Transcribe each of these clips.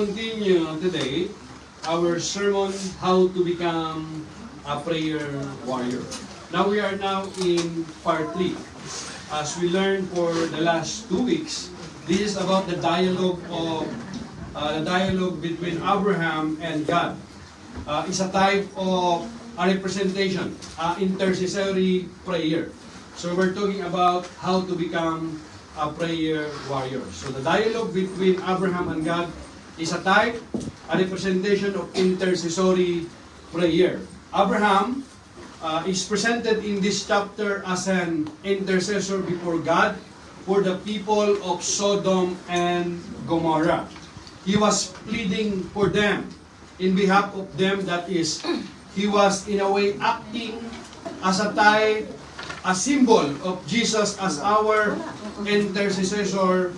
continue today our sermon, How to Become a Prayer Warrior. Now we are in part 3. As we learned for the last 2 weeks, this is about the dialogue between Abraham and God. It's a type of a representation, intercessory prayer. So we're talking about how to become a prayer warrior. So the dialogue between Abraham and God is a type, a representation of intercessory prayer. Abraham is presented in this chapter as an intercessor before God for the people of Sodom and Gomorrah. He was pleading for them, in behalf of them, that is, he was in a way acting as a type, a symbol of Jesus as our intercessor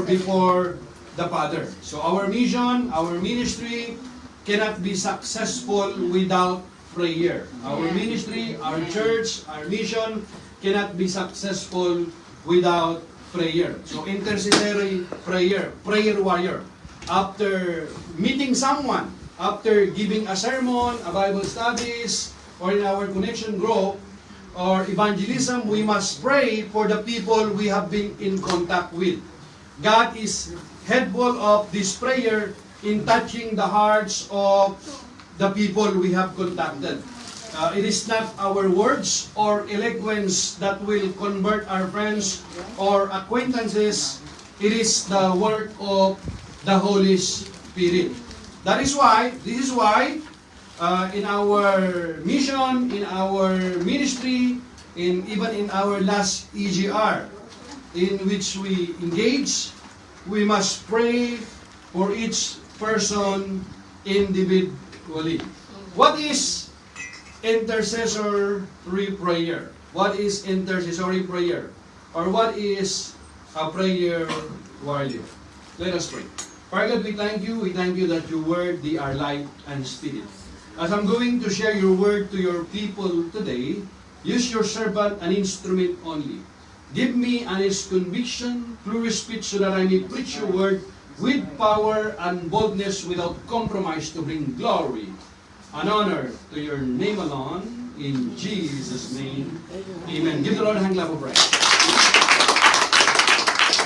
before the Father. So our mission, our ministry cannot be successful without prayer. Our ministry, our church, our mission cannot be successful without prayer. So intercessory prayer, prayer warrior. After meeting someone, after giving a sermon, a Bible studies, or in our connection group, or evangelism, we must pray for the people we have been in contact with. God is headful of this prayer in touching the hearts of the people we have contacted. It is not our words or eloquence that will convert our friends or acquaintances. It is the work of the Holy Spirit. This is why in our mission, in our ministry, even in our last EGR, in which we engage, we must pray for each person individually. What is intercessory prayer? What is intercessory prayer? Or what is a prayer warrior? Let us pray. Father God, we thank you. We thank you that your word, they are light and spirit. As I'm going to share your word to your people today, use your servant an instrument only. Give me honest conviction through your speech so that I may preach your word with power and boldness without compromise to bring glory and honor to your name alone. In Jesus' name, amen. Give the Lord a hand clap of praise.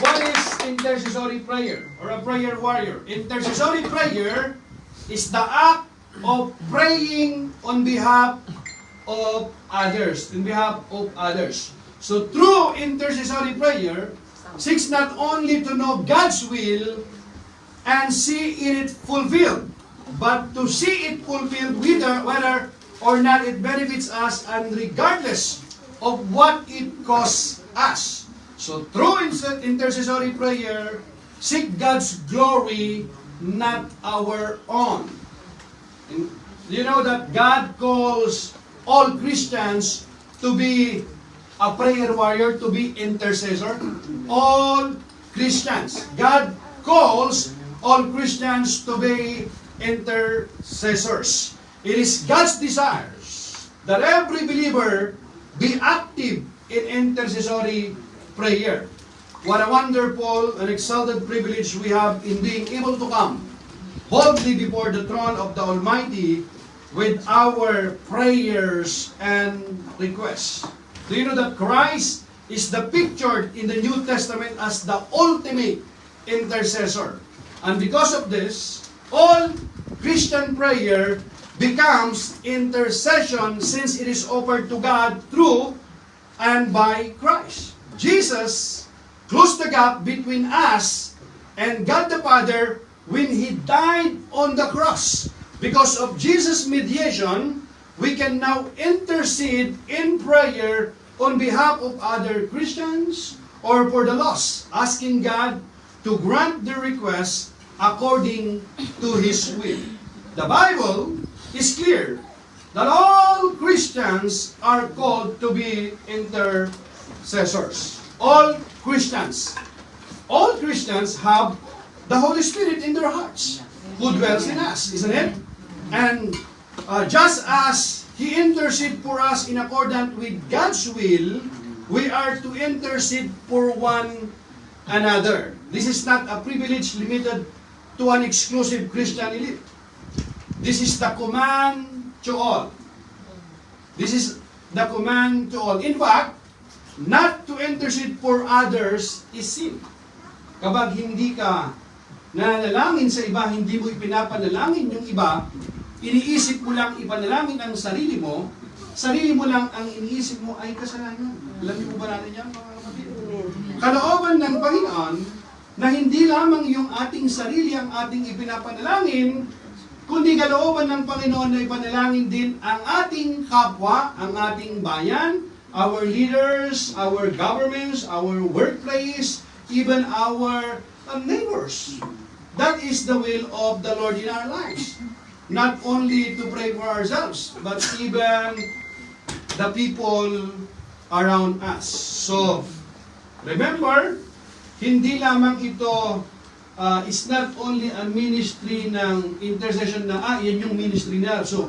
What is intercessory prayer or a prayer warrior? Intercessory prayer is the act of praying on behalf of others, So through intercessory prayer, seeks not only to know God's will and see it fulfilled, but to see it fulfilled whether or not it benefits us and regardless of what it costs us. So through intercessory prayer, seek God's glory, not our own. And you know that God calls all Christians to be a prayer warrior, to be intercessor? All Christians. God calls all Christians to be intercessors. It is God's desires that every believer be active in intercessory prayer. What a wonderful and exalted privilege we have in being able to come boldly before the throne of the Almighty with our prayers and requests. Do you know that Christ is pictured in the New Testament as the ultimate intercessor? And because of this, all Christian prayer becomes intercession since it is offered to God through and by Christ. Jesus closed the gap between us and God the Father when He died on the cross. Because of Jesus' mediation, we can now intercede in prayer on behalf of other Christians or for the lost, asking God to grant their request according to His will. The Bible is clear that all Christians are called to be intercessors. All Christians. All Christians have the Holy Spirit in their hearts, who dwells in us, isn't it? And just as He intercede for us in accordance with God's will, we are to intercede for one another. This is not a privilege limited to an exclusive Christian elite. This is the command to all. This is the command to all. In fact, not to intercede for others is sin. Kapag hindi ka nanalangin sa iba, hindi mo ipinapanalangin yung iba, iniisip mo lang ipanalangin ang sarili mo lang ang iniisip mo ay kasalanan. Alam niyo ba natin yan, mga kapatid? Kalooban ng Panginoon na hindi lamang yung ating sarili ang ating ipinapanalangin, kundi kalooban ng Panginoon na ipanalangin din ang ating kapwa, ang ating bayan, our leaders, our governments, our workplace, even our neighbors. That is the will of the Lord in our lives. Not only to pray for ourselves, but even the people around us. So, remember, hindi lamang ito is not only a ministry ng intercession na, yan yung ministry na. So,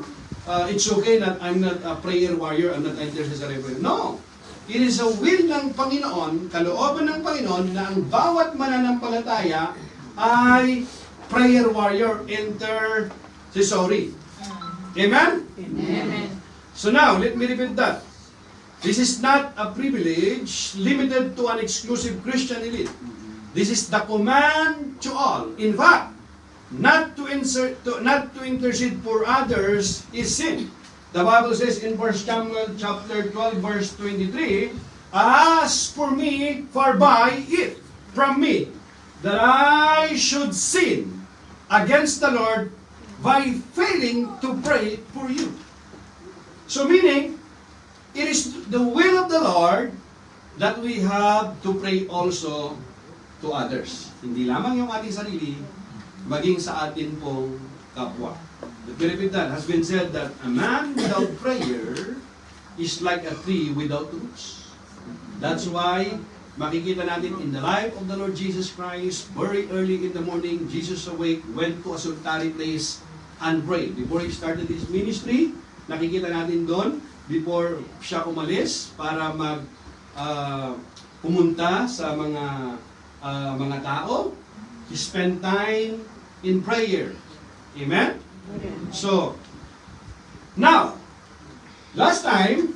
it's okay that I'm not a prayer warrior, I'm not an intercessory prayer. No! It is a will ng Panginoon, kalooban ng Panginoon, na ang bawat mananampalataya ay prayer warrior, intercessory. Amen? Amen. So now, let me repeat that. This is not a privilege limited to an exclusive Christian elite. This is the command to all. In fact, not to intercede for others is sin. The Bible says in 1 Samuel chapter 12 verse 23, "As for me, far by it from me, that I should sin against the Lord by failing to pray for you." So meaning, it is the will of the Lord that we have to pray also to others. Hindi lamang yung ating sarili, maging sa atin pong kapwa. The benefit that has been said that a man without prayer is like a tree without roots. That's why makikita natin in the life of the Lord Jesus Christ, very early in the morning, Jesus awake, went to a solitary place and prayed. Before he started his ministry, nakikita natin doon, before siya umalis para pumunta sa mga tao, he spent time in prayer. Amen? So, now, last time,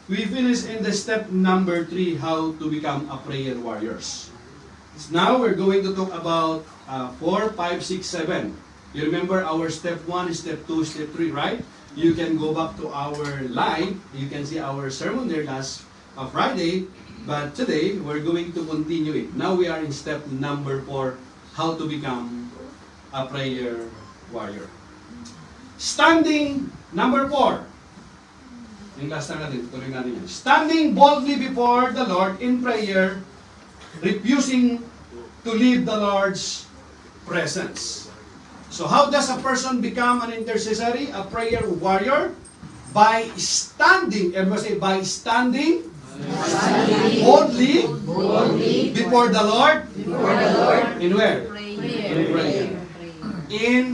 we finished in the step number 3, how to become a prayer warriors. Now, we're going to talk about 4, 5, 6, 7. You remember our step 1, step 2, step 3, right? You can go back to our live. You can see our sermon there last Friday. But today, we're going to continue it. Now we are in step number 4, how to become a prayer warrior. Standing, number 4. Yung last time natin, tuloy natin yan. Standing boldly before the Lord in prayer, refusing to leave the Lord's presence. So how does a person become an intercessory, a prayer warrior? By standing, everybody say, by standing boldly before the Lord. In where? In prayer. In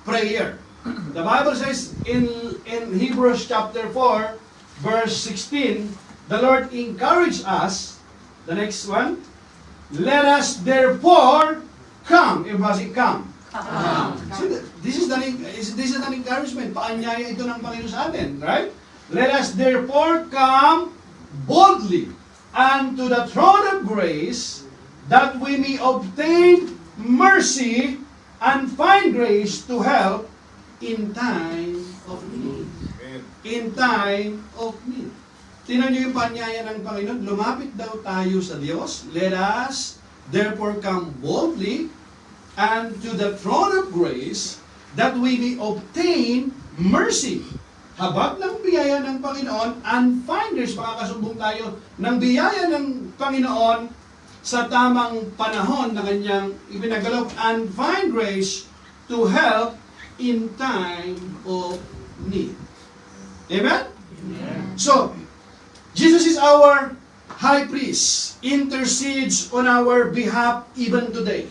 prayer. The Bible says in Hebrews chapter 4, verse 16, the Lord encouraged us, the next one, let us therefore come. Everybody say, come. So this is an encouragement. Paanyaya ito ng Panginoon sa atin, right? Let us therefore come boldly unto the throne of grace, that we may obtain mercy and find grace to help in time of need. In time of need. Tingnan niyo yung paanyaya ng Panginoon. Lumapit daw tayo sa Diyos. Let us therefore come boldly unto the throne of grace, that we may obtain mercy. Habag ng biyaya ng Panginoon, and find grace, makakasumbong tayo ng biyaya ng Panginoon sa tamang panahon na kanyang ibinagalob, and find grace to help in time of need. Amen? Amen. So, Jesus is our high priest, intercedes on our behalf even today.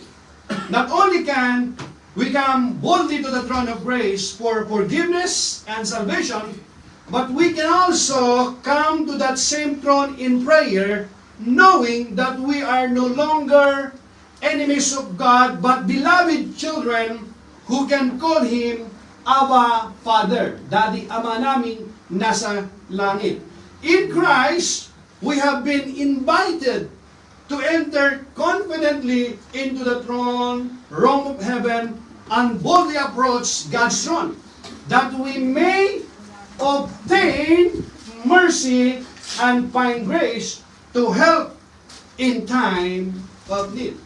Not only can we come boldly to the throne of grace for forgiveness and salvation, but we can also come to that same throne in prayer, knowing that we are no longer enemies of God, but beloved children who can call Him Abba, Father. Daddy, Ama namin nasa langit. In Christ, we have been invited to enter confidently into the throne room of heaven and boldly approach God's throne, that we may obtain mercy and find grace to help in time of need.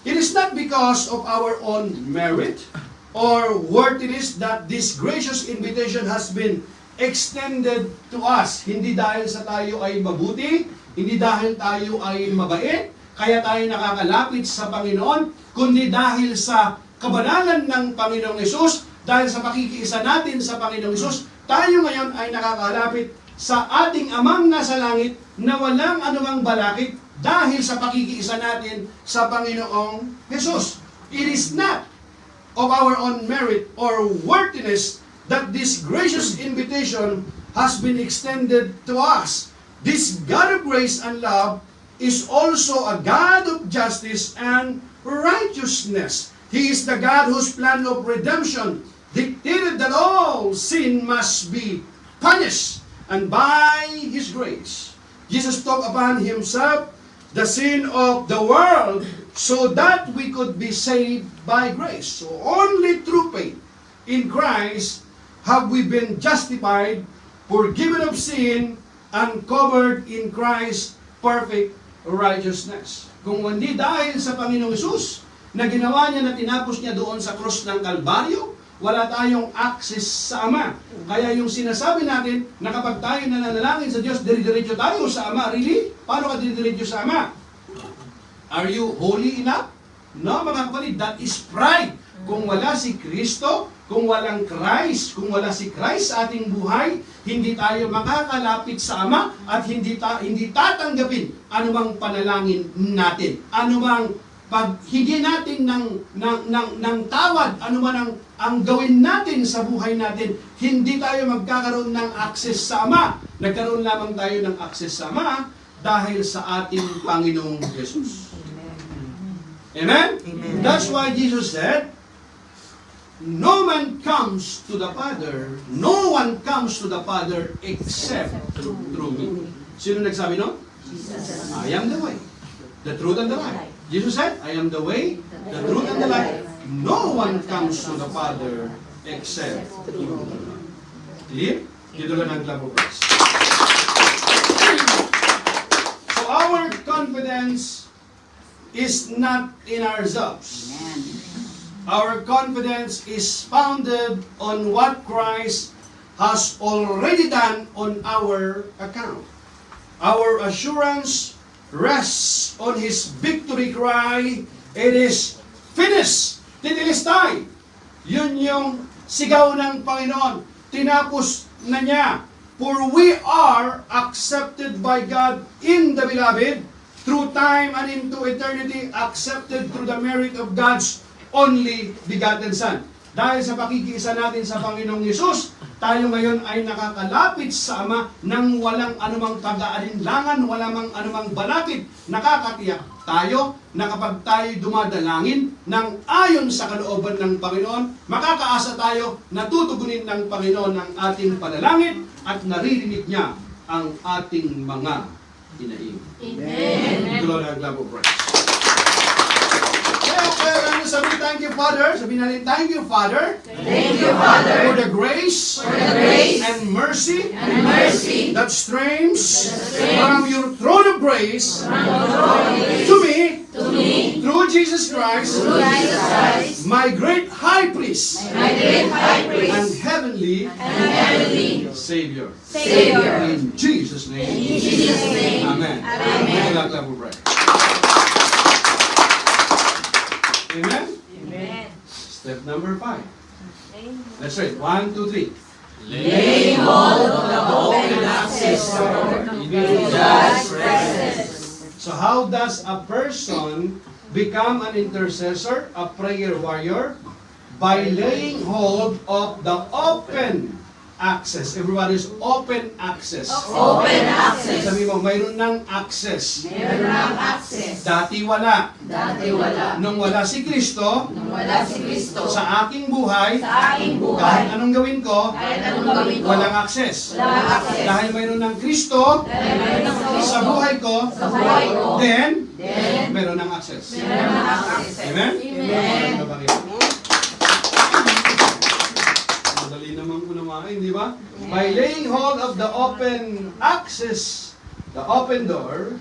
It is not because of our own merit or worthiness that this gracious invitation has been extended to us. Hindi dahil sa tayo ay mabuti, hindi dahil tayo ay mabait, kaya tayo nakakalapit sa Panginoon, kundi dahil sa kabanalan ng Panginoong Hesus, dahil sa pakikiisa natin sa Panginoong Hesus, tayo ngayon ay nakakalapit sa ating Amang nasa langit na walang anumang balakid dahil sa pakikiisa natin sa Panginoong Hesus. It is not of our own merit or worthiness that this gracious invitation has been extended to us. This God of grace and love is also a God of justice and righteousness. He is the God whose plan of redemption dictated that all sin must be punished, and by His grace, Jesus took upon Himself the sin of the world so that we could be saved by grace. So only through faith in Christ have we been justified, forgiven of sin, and covered in Christ's perfect righteousness. Kung hindi dahil sa Panginoong Hesus na ginawa niya na tinapos niya doon sa krus ng Kalbaryo, wala tayong access sa Ama. Kaya yung sinasabi natin na kapag tayo nananalangin sa Diyos, dire-diretso tayo sa Ama. Really? Paano ka dire-diretso sa Ama? Are you holy enough? No, mga kapatid, that is pride. Kung wala si Kristo, kung walang Christ, kung wala si Christ sa ating buhay, hindi tayo makakalapit sa Ama at hindi tatanggapin anumang panalangin natin. Anumang paghingi natin ng tawad, anuman ang gawin natin sa buhay natin, hindi tayo magkakaroon ng access sa Ama. Nagkaroon lamang tayo ng access sa Ama dahil sa ating Panginoong Jesus. Amen? Amen? That's why Jesus said, no one comes to the Father except through me. Sino nagsabi no? Jesus. I am the way, the truth and the life. Jesus said, I am the way, the truth and the life. No one comes to the Father except through me. Clear? Dito lang ang clap of praise. So our confidence is not in ourselves. Our confidence is founded on what Christ has already done on our account. Our assurance rests on His victory cry, it is finished. Titilistay. Yun yung sigaw ng Panginoon. Tinapos na niya. For we are accepted by God in the Beloved, through time and into eternity, accepted through the merit of God's only begotten Son. Dahil sa pakikiisa natin sa Panginoong Hesus, tayo ngayon ay nakakalapit sa Ama nang walang anumang pag-aalinlangan, walang anumang balakid. Nakakatiyak tayo na kapag tayo dumadalangin ng ayon sa kalooban ng Panginoon, makakaasa tayo na tutugunin ng Panginoon ang ating panalangin at naririnig niya ang ating mga hinaing. Amen. Glory and love of Christ. Kaya sabi, thank you, Father. Sabi natin, thank you, Father. Thank you, Father. For the grace, and mercy, that streams from your throne of grace to me, through Jesus Christ, my great high priest, and heavenly Savior. In Jesus' name. Amen. Amen. Amen? Amen. Step number 5. Let's read. 1, 2, 3. Laying hold of the open access door into God's presence. So how does a person become an intercessor, a prayer warrior? By laying hold of the open access. Everybody's open access. Open access. Sabi mo, mayroon ng access. Meron ng access. Dati wala. Dati wala. Nung wala si Kristo, Nung wala si Kristo, sa aking buhay, sa aking buhay, kahit anong gawin ko, kahit anong gawin ko, walang access. walang access. Dahil mayroon ng Kristo Dahil meron ng Kristo, sa buhay ko, sa buhay ko, then, then, mayroon ng access. meron ng access. Amen? Amen. Madali namang unawain, di ba? By laying hold of the open access, the open door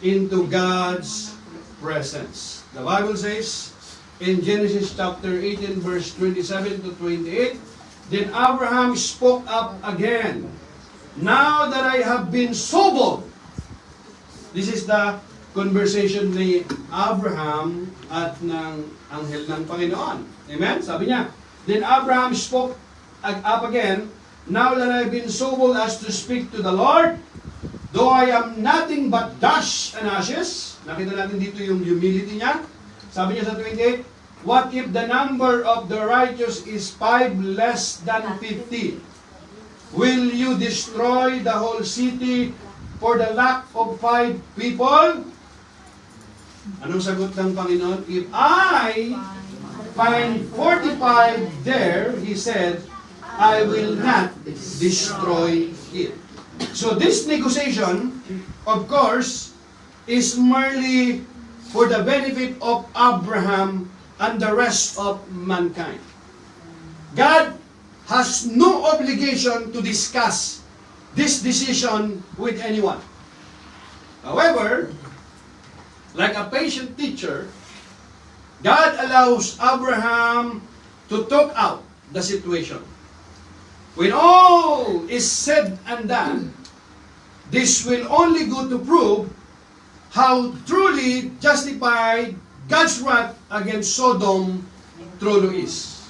into God's presence. The Bible says in Genesis chapter 18 verse 27 to 28, then Abraham spoke up again. Now that I have been so bold. This is the conversation ni Abraham at ng anghel ng Panginoon. Amen? Sabi niya, then Abraham spoke up again, now that I've been so bold as to speak to the Lord, though I am nothing but dust and ashes. Nakita natin dito yung humility niya. Sabi niya sa 28, what if the number of the righteous is 5 less than 50? Will you destroy the whole city for the lack of 5 people? Anong sagot ng Panginoon? If I find 45 there, he said, I will not destroy it. So this negotiation, of course, is merely for the benefit of Abraham and the rest of mankind. God has no obligation to discuss this decision with anyone. However, like a patient teacher, God allows Abraham to talk out the situation. When all is said and done, this will only go to prove how truly justified God's wrath against Sodom truly is.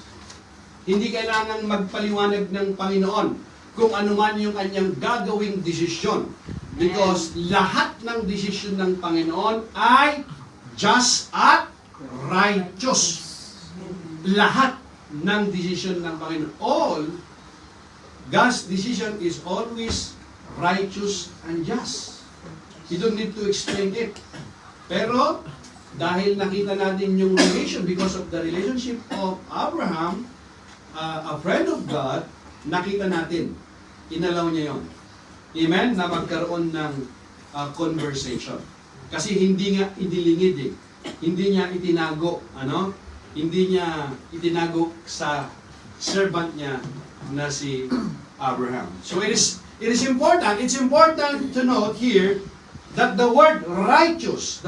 Hindi kailangan magpaliwanag ng Panginoon kung ano man yung kanyang gagawing desisyon. Because lahat ng desisyon ng Panginoon ay just at righteous. Lahat ng desisyon ng Panginoon. All God's decision is always righteous and just. You don't need to explain it. Pero, dahil nakita natin yung relation, because of the relationship of Abraham, a friend of God, nakita natin, inalaw niya yon. Amen? Na magkaroon ng conversation. Kasi hindi nga idilingid eh. Hindi niya itinago, ano? Hindi niya itinago sa servant niya na si Abraham. So it's important to note here that the word righteous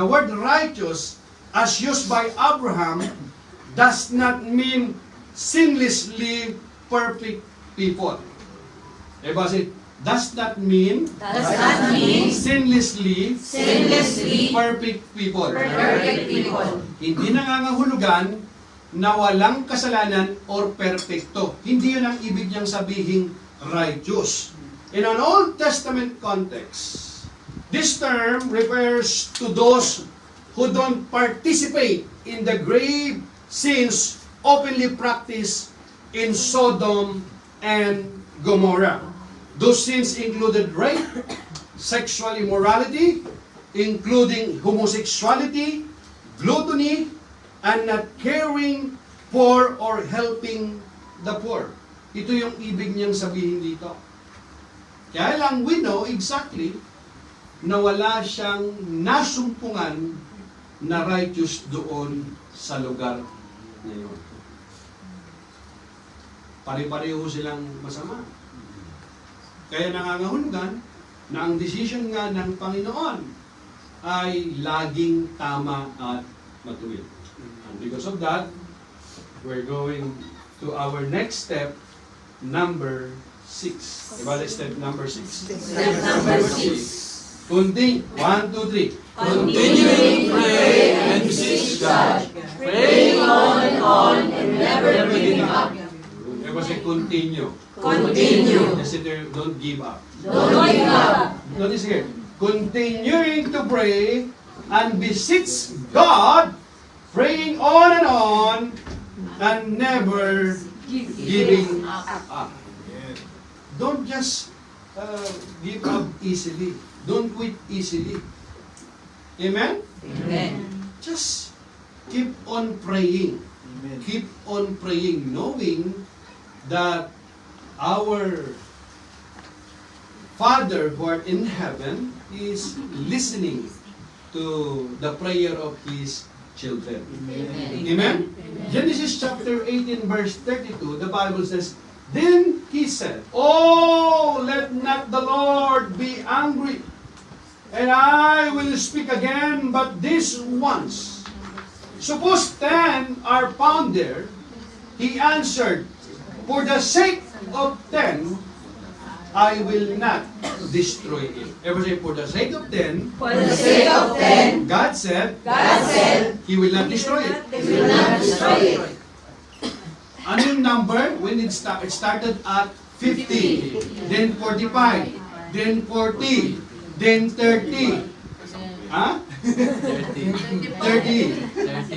as used by Abraham does not mean sinlessly perfect people. Diba? Does not mean sinlessly perfect people. Perfect people. Hindi nangangahulugan na walang kasalanan or perfecto. Hindi yun ang ibig niyang sabihing righteous. In an Old Testament context, this term refers to those who don't participate in the grave sins openly practiced in Sodom and Gomorrah. Those sins included rape, sexual immorality, including homosexuality, gluttony, and not caring for or helping the poor. Ito yung ibig niyang sabihin dito. Kaya lang we know exactly na wala siyang nasumpungan na righteous doon sa lugar na yun. Pare-pareho silang masama. Kaya nangangahulugan na ang decision nga ng Panginoon ay laging tama at matuwid. And because of that, we're going to our next step, number 6. Diba, step number 6? Step number 6. Continue. 1, 2, 3. Continuing to pray and beseech God, praying on and never giving up. Diba, say continue. Continue. Just sit there, don't give up. Don't give up. Notice here, continuing to pray and beseech God, praying on and never giving up. don't just give up easily. Don't quit easily. Amen? Amen. Just keep on praying. Keep on praying, knowing that our Father who art in heaven is listening to the prayer of His children. Amen? Genesis chapter 18 verse 32, the Bible says, Then he said, Oh, let not the Lord be angry, and I will speak again, but this once. Suppose 10 are found there. He answered, For the sake of 10, I will not destroy it. Everybody say, for the sake of 10, For the sake of 10, God said, He will not destroy it. He will not destroy it. Ano yung number? When it started at 50, then 45, then 40, then 30. Huh? 30.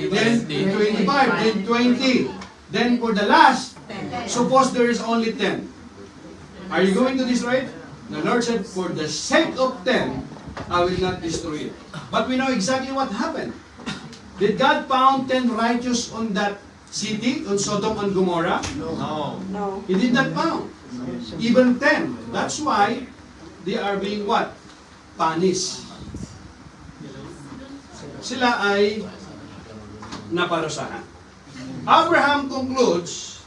Then 25, then 20. Then for the last, suppose there is only 10. Are you going to destroy it? The Lord said, for the sake of 10, I will not destroy it. But we know exactly what happened. Did God found 10 righteous on that city, on Sodom and Gomorrah? No. He did not found. Even 10. That's why they are being what? Punished. Sila ay naparusahan. Abraham concludes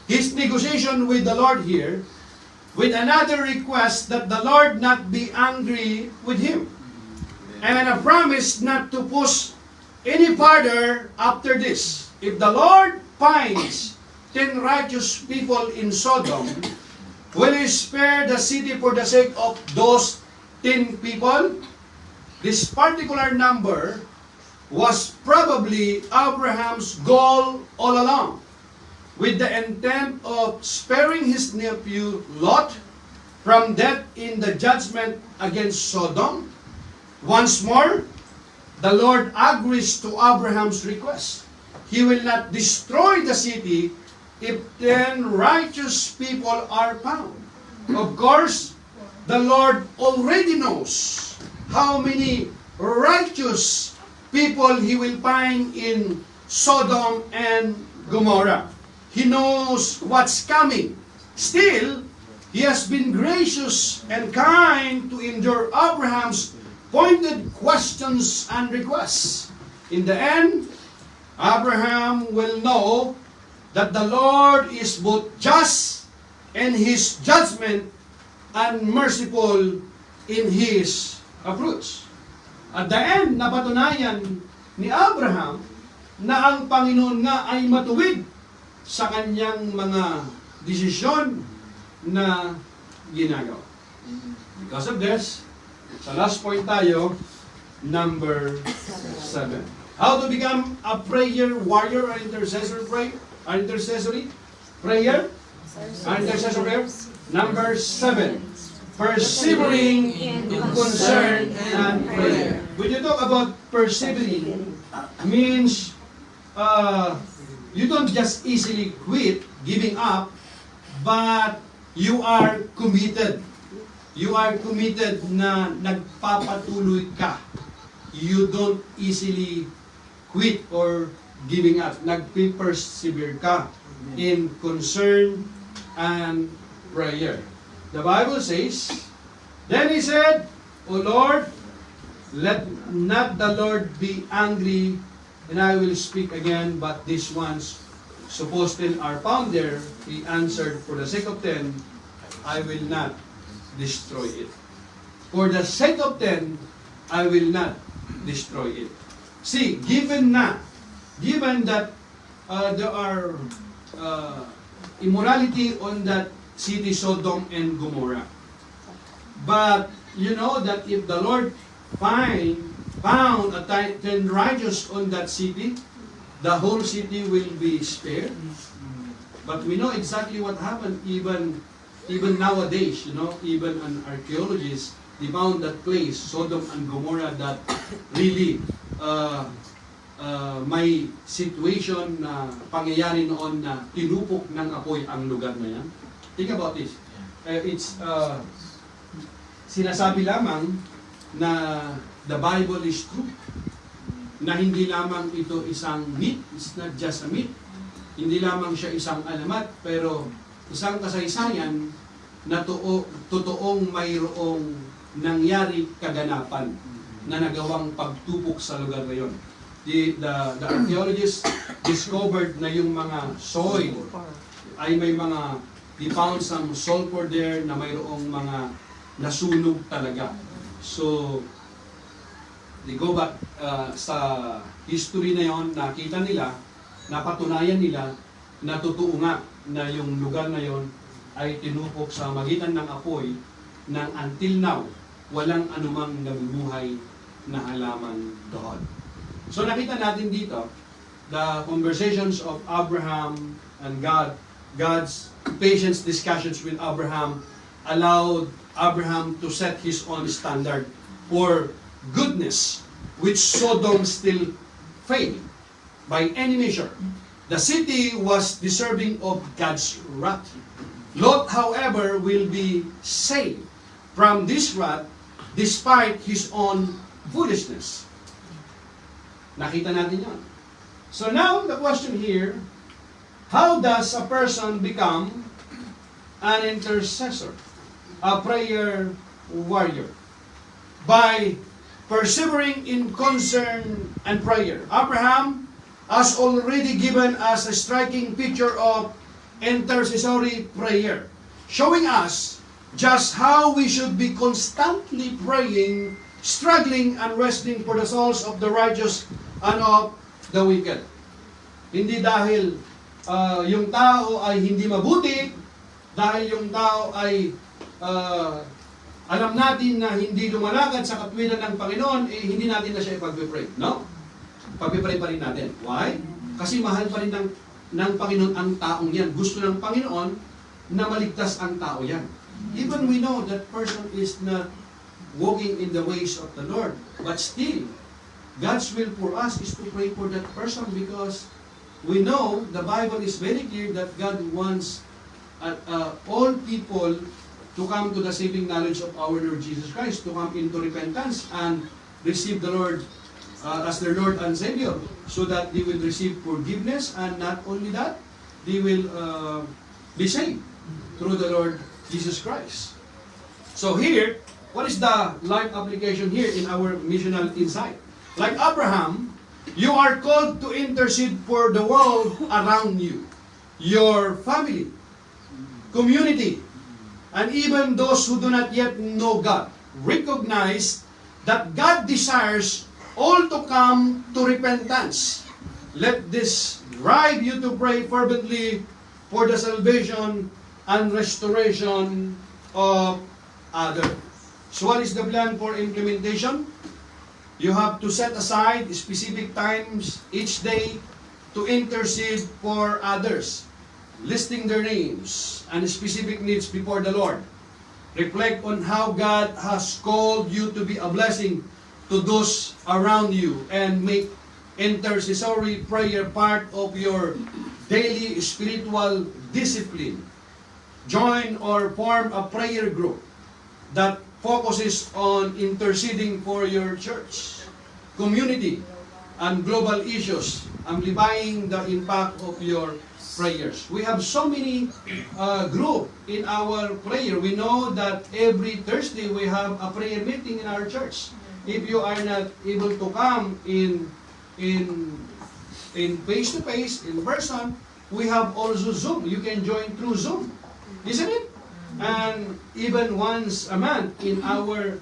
his negotiation with the Lord here with another request that the Lord not be angry with him, and a promise not to push any further after this. If the Lord finds 10 righteous people in Sodom, will He spare the city for the sake of those 10 people? This particular number was probably Abraham's goal all along, with the intent of sparing his nephew Lot from death in the judgment against Sodom. Once more, the Lord agrees to Abraham's request. He will not destroy the city if 10 righteous people are found. Of course, the Lord already knows how many righteous people He will find in Sodom and Gomorrah. He knows what's coming. Still, He has been gracious and kind to endure Abraham's pointed questions and requests. In the end, Abraham will know that the Lord is both just in His judgment and merciful in His approach. At the end, napatunayan ni Abraham na ang Panginoon nga ay matuwid sa kanyang mga desisyon na ginagawa. Because of this, sa last point tayo, number 7. How to become a prayer warrior or intercessory prayer? Intercessory prayer? Intercessory prayer? Number 7. Persevering in concern and prayer. When you talk about persevering, means you don't just easily quit, giving up, but you are committed. You are committed na nagpapatuloy ka. You don't easily quit or giving up. Nagpe-persevere ka in concern and prayer. The Bible says, Then he said, O Lord, let not the Lord be angry, and I will speak again, but these ones, suppose 10 are found there, he answered, For the sake of 10, I will not destroy it. For the sake of 10, I will not destroy it. See, given that there are immorality on that city, Sodom and Gomorrah. But you know that if the Lord found a 10 righteous on that city, the whole city will be spared. But we know exactly what happened even nowadays, you know, even an archaeologist, they found that place, Sodom and Gomorrah, that really may situation na pangyayari noon na tinupok ng apoy ang lugar na yan. Think about this. it's sinasabi lamang na the Bible is true. Na hindi lamang ito isang myth, it's not just a myth. Hindi lamang siya isang alamat, pero isang kasaysayan na totoong mayroong nangyari kaganapan na nagawang pagtupok sa lugar na yun. The archaeologists discovered na yung mga soil ay may mga, they found some sulfur there na mayroong mga nasunog talaga. So, they go back sa history na yon, nakita nila, napatunayan nila na totoo nga na yung lugar na yon ay tinupok sa magitan ng apoy nang until now, walang anumang nabubuhay na halaman doon. So nakita natin dito, the conversations of Abraham and God, God's patience discussions with Abraham allowed Abraham to set his own standard for goodness, which Sodom still failed by any measure. The city was deserving of God's wrath. Lot, however, will be saved from this wrath despite his own foolishness. Nakita natin yan. So now, the question here, how does a person become an intercessor, a prayer warrior? By persevering in concern and prayer. Abraham has already given us a striking picture of intercessory prayer, showing us just how we should be constantly praying, struggling and wrestling for the souls of the righteous and of the wicked. Hindi dahil yung tao ay hindi mabuti, dahil yung tao ay alam natin na hindi lumalakad sa katwiran ng Panginoon, hindi natin na siya ipag-pray. No? Pag-pray pa rin natin. Why? Kasi mahal pa rin ng Panginoon ang taong yan. Gusto ng Panginoon na maligtas ang tao yan. Even we know that person is not walking in the ways of the Lord. But still, God's will for us is to pray for that person because we know the Bible is very clear that God wants all people to come to the saving knowledge of our Lord Jesus Christ, to come into repentance and receive the Lord as their Lord and Savior, so that they will receive forgiveness, and not only that, they will be saved through the Lord Jesus Christ. So here, what is the life application here in our missional insight? Like Abraham, you are called to intercede for the world around you, your family, community, and even those who do not yet know God. Recognize that God desires all to come to repentance. Let this drive you to pray fervently for the salvation and restoration of others. So what is the plan for implementation? You have to set aside specific times each day to intercede for others, listing their names and specific needs before the Lord. Reflect on how God has called you to be a blessing to those around you and make intercessory prayer part of your daily spiritual discipline. Join or form a prayer group that focuses on interceding for your church, community, and global issues, amplifying the impact of your prayers. We have so many groups in our prayer. We know that every Thursday we have a prayer meeting in our church. If you are not able to come in face-to-face, in person, we have also Zoom. You can join through Zoom. Isn't it? And even once a month in our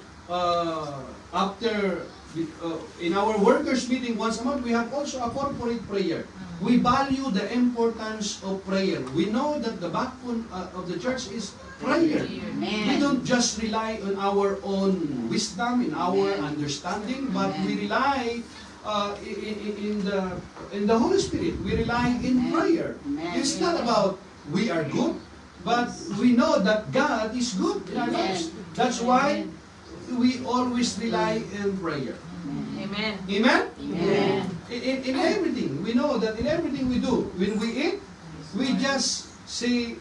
in our workers meeting once a month, we have also a corporate prayer. We value the importance of prayer. We know that the backbone of the church is prayer. We don't just rely on our own wisdom, in our understanding, but we rely in the Holy Spirit. We rely in prayer. It's not about we are good, but we know that God is good in our lives. That's why we always rely in prayer. Amen. Amen? Amen. In everything, we know that in everything we do, when we eat, we just say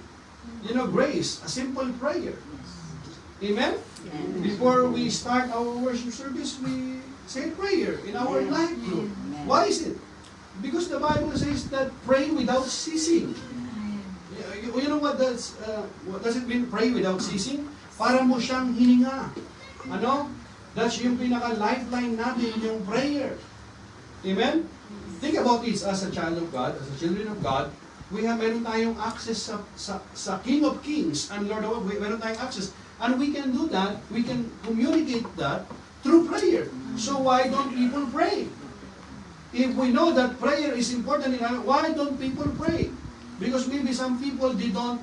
grace, a simple prayer. Amen? Before we start our worship service, we say prayer in our life group. Why is it? Because the Bible says that pray without ceasing. You know what does it mean, pray without ceasing? Para mo siyang hininga. Ano? That's yung pinaka-lifeline natin, yung prayer. Amen? Think about it as a child of God, as a children of God, meron tayong access sa King of Kings and Lord of Lords. Meron tayong access. And we can do that, we can communicate that through prayer. So why don't people pray? If we know that prayer is important in our life, why don't people pray? Because maybe some people did not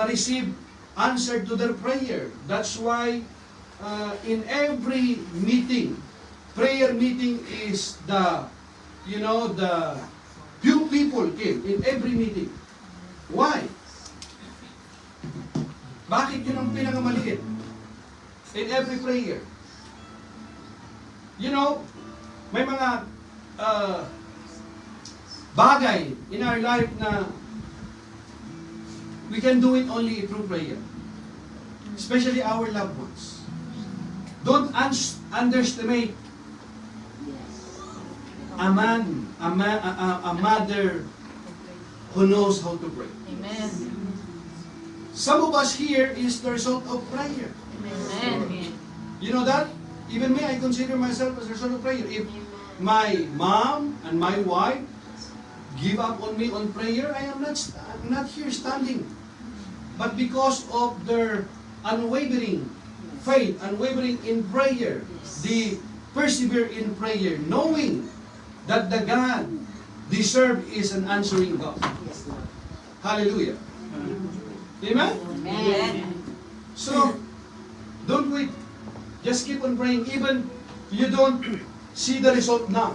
receive answer to their prayer. That's why in every meeting, prayer meeting is the few people came in every meeting. Why? Bakit yun ang pinakamaliit? In every prayer. May mga bagay in our life na we can do it only through prayer. Especially our loved ones. Don't underestimate a mother who knows how to pray. Amen. Some of us here is the result of prayer. Amen. You know that? Even me, I consider myself as a result of prayer. If my mom and my wife give up on me on prayer, I am not here standing. But because of their unwavering faith, unwavering in prayer, they persevere in prayer, knowing that the God they serve is an answering God. Hallelujah. Amen? Amen. So, don't wait. Just keep on praying. Even you don't see the result now.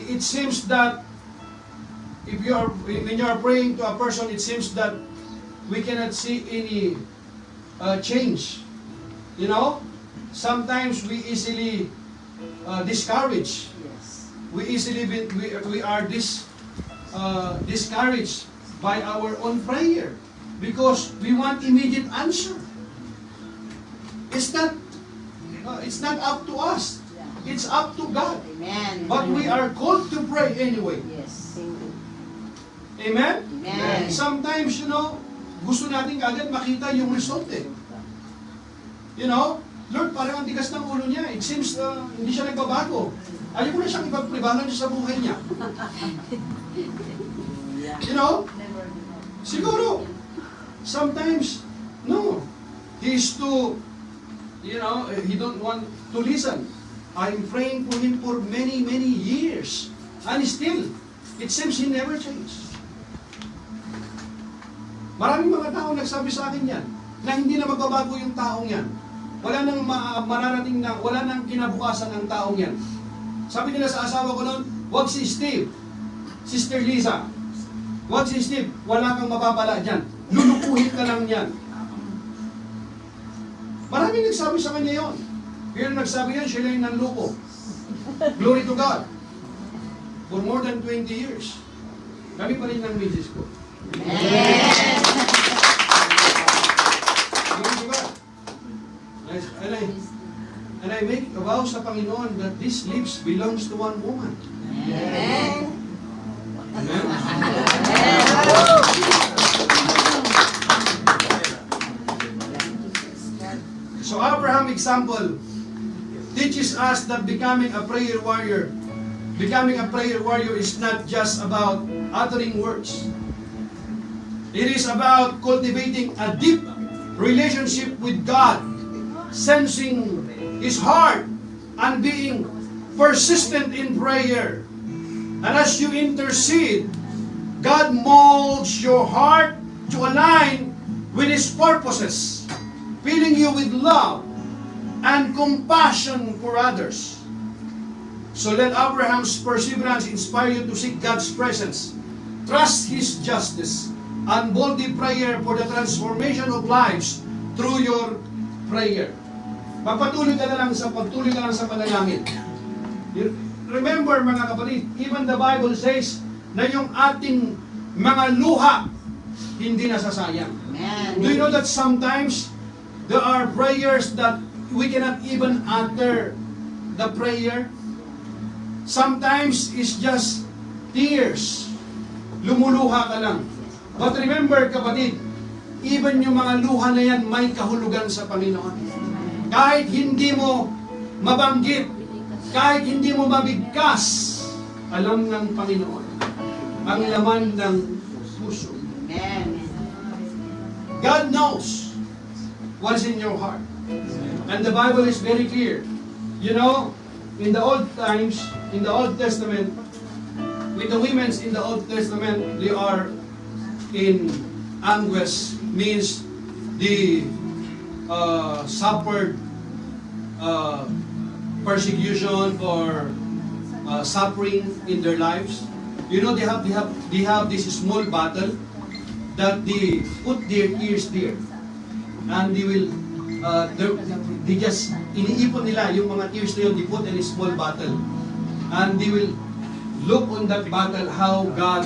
It seems that when you are praying to a person, it seems that we cannot see any change. Sometimes we easily discourage. We are discouraged by our own prayer because we want immediate answer. It's not up to us. It's up to God. Amen. But we are called to pray anyway. Yes. Amen? Amen. Sometimes, gusto natin agad makita yung result eh. Lord, parang ang tigas ng ulo niya. It seems hindi siya nagbabago. Ayaw mo na siyang ipagpribalan sa buhay niya. Siguro, sometimes, no. He is too, he don't want to listen. I'm praying for him for many, many years. And still, it seems he never changed. Maraming mga tao nagsabi sa akin yan, na hindi na magbabago yung taong yan. Wala nang mararating na, wala nang kinabukasan ang taong yan. Sabi nila sa asawa ko noon, wag si Steve, Sister Lisa. Wag si Steve, wala kang mapapala dyan. Lulukuhin ka lang yan. Maraming nagsabi sa kanya yon. Pero nagsabi yan, siya lang nanluko. Glory to God. For more than 20 years. Kami pa rin ng misis ko. Amen. Glory to God. And I make a vow sa Panginoon that these lips belongs to one woman. Amen. Amen? So Abraham example teaches us that becoming a prayer warrior is not just about uttering words. It is about cultivating a deep relationship with God, sensing His heart, and being persistent in prayer. And as you intercede, God molds your heart to align with His purposes, filling you with love and compassion for others. So let Abraham's perseverance inspire you to seek God's presence, trust His justice, and boldly prayer for the transformation of lives through your prayer. Pagpatuloy ka na lang sa panalangin. Remember mga kapatid, even the Bible says na yung ating mga luha hindi nasasayang. Amen. Do you know that sometimes there are prayers that we cannot even utter the prayer? Sometimes it's just tears. Lumuluha ka lang. But remember, kapatid, even yung mga luha na yan may kahulugan sa Panginoon. Kahit hindi mo mabanggit, kahit hindi mo mabigkas, alam ng Panginoon ang laman ng puso. Amen. God knows what's in your heart. And the Bible is very clear. You know, in the old times, in the Old Testament, with the women in the Old Testament, they are in anguish, means the suffered persecution or suffering in their lives. You know, they have this small bottle that they put their ears there, and they will they just iniipon nila yung mga tears na yun, they put in a small bottle, and they will look on that bottle how God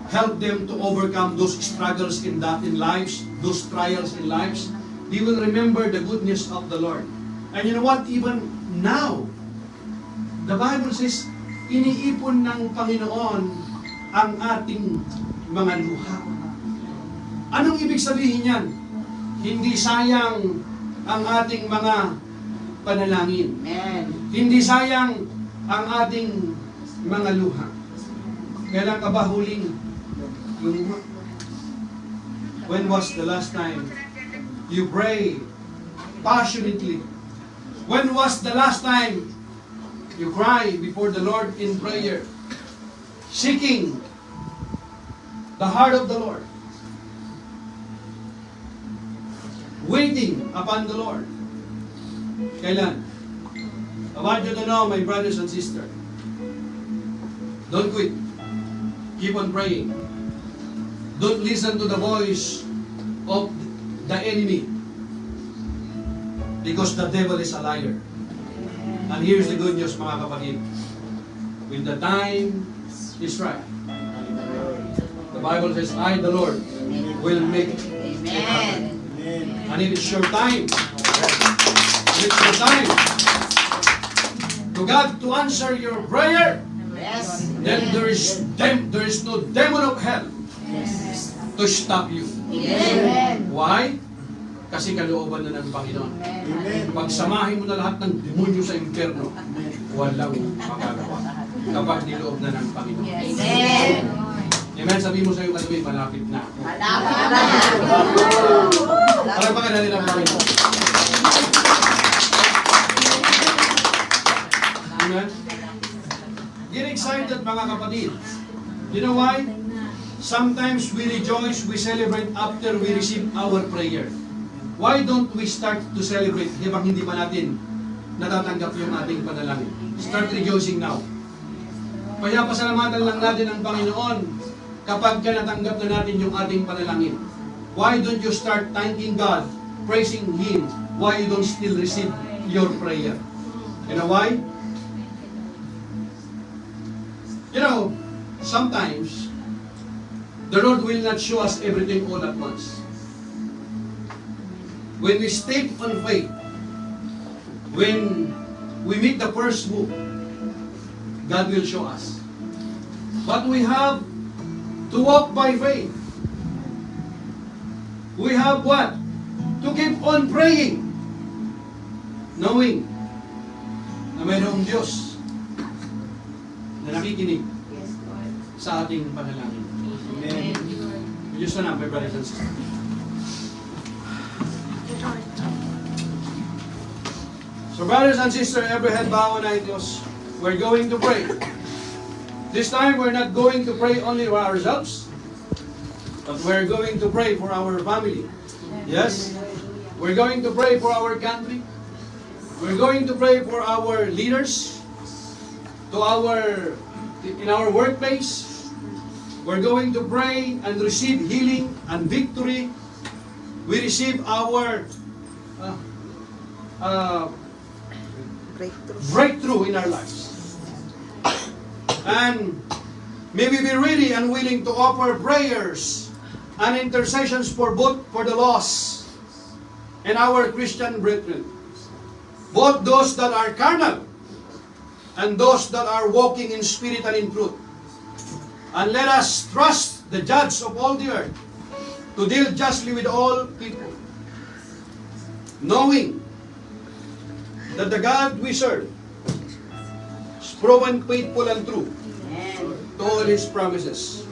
helped them to overcome those struggles in lives, those trials in lives. They will remember the goodness of the Lord. And you know what? Even now, the Bible says, iniipon ng Panginoon ang ating mga luha. Anong ibig sabihin yan? Hindi sayang ang ating mga panalangin. Amen. Hindi sayang ang ating mga luha. Kailan ka ba huling lumuha? When was the last time you pray passionately? When was the last time you cry before the Lord in prayer, seeking the heart of the Lord, waiting upon the Lord? Kailan? I want you to know, my brothers and sisters, don't quit. Keep on praying. Don't listen to the voice of the enemy, because the devil is a liar. And here's the good news, mga kapatid. When the time is right, the Bible says, I, the Lord, will make it happen. Amen. And if it's your time, if it's your time to God to answer your prayer, Yes. then there is no demon of hell Yes. to stop you. Amen. Why? Kasi kalooban na ng Panginoon. Pagsamahin mo na lahat ng demonyo sa impyerno, walang magagawa. Kapag niloob na ng Panginoon. Amen. Amen, sabi mo sa iyong katabi, malapit na. Malapit na. Para baka natin ang Panginoon. Amen? Get excited, mga kapatid. You know why? Sometimes we rejoice, we celebrate after we receive our prayer. Why don't we start to celebrate habang hindi pa natin natatanggap yung ating panalangin? Start rejoicing now. Kaya pasalamatan lang natin ang Panginoon kapag ka natanggap na natin yung ating panalangin. Why don't you start thanking God, praising Him, why you don't still receive your prayer? You know why? You know, sometimes the Lord will not show us everything all at once. When we step on faith, when we meet the first move, God will show us. But we have to walk by faith. We have what? To keep on praying, knowing na mayroong Diyos na nakikinig sa ating panalangin. Amen. Diyos na my brothers and sisters. So brothers and sisters, every head bow and eyes closed. We're going to pray. This time we're not going to pray only for ourselves, but we're going to pray for our family. Yes? We're going to pray for our country. We're going to pray for our leaders, in our workplace. We're going to pray and receive healing and victory. We receive our breakthrough in our lives. And May we be ready and willing to offer prayers and intercessions for both for the lost and our Christian brethren, both those that are carnal and those that are walking in spirit and in truth. And let us trust the Judge of all the earth to deal justly with all people, knowing that the God we serve is proven faithful and true to all His promises.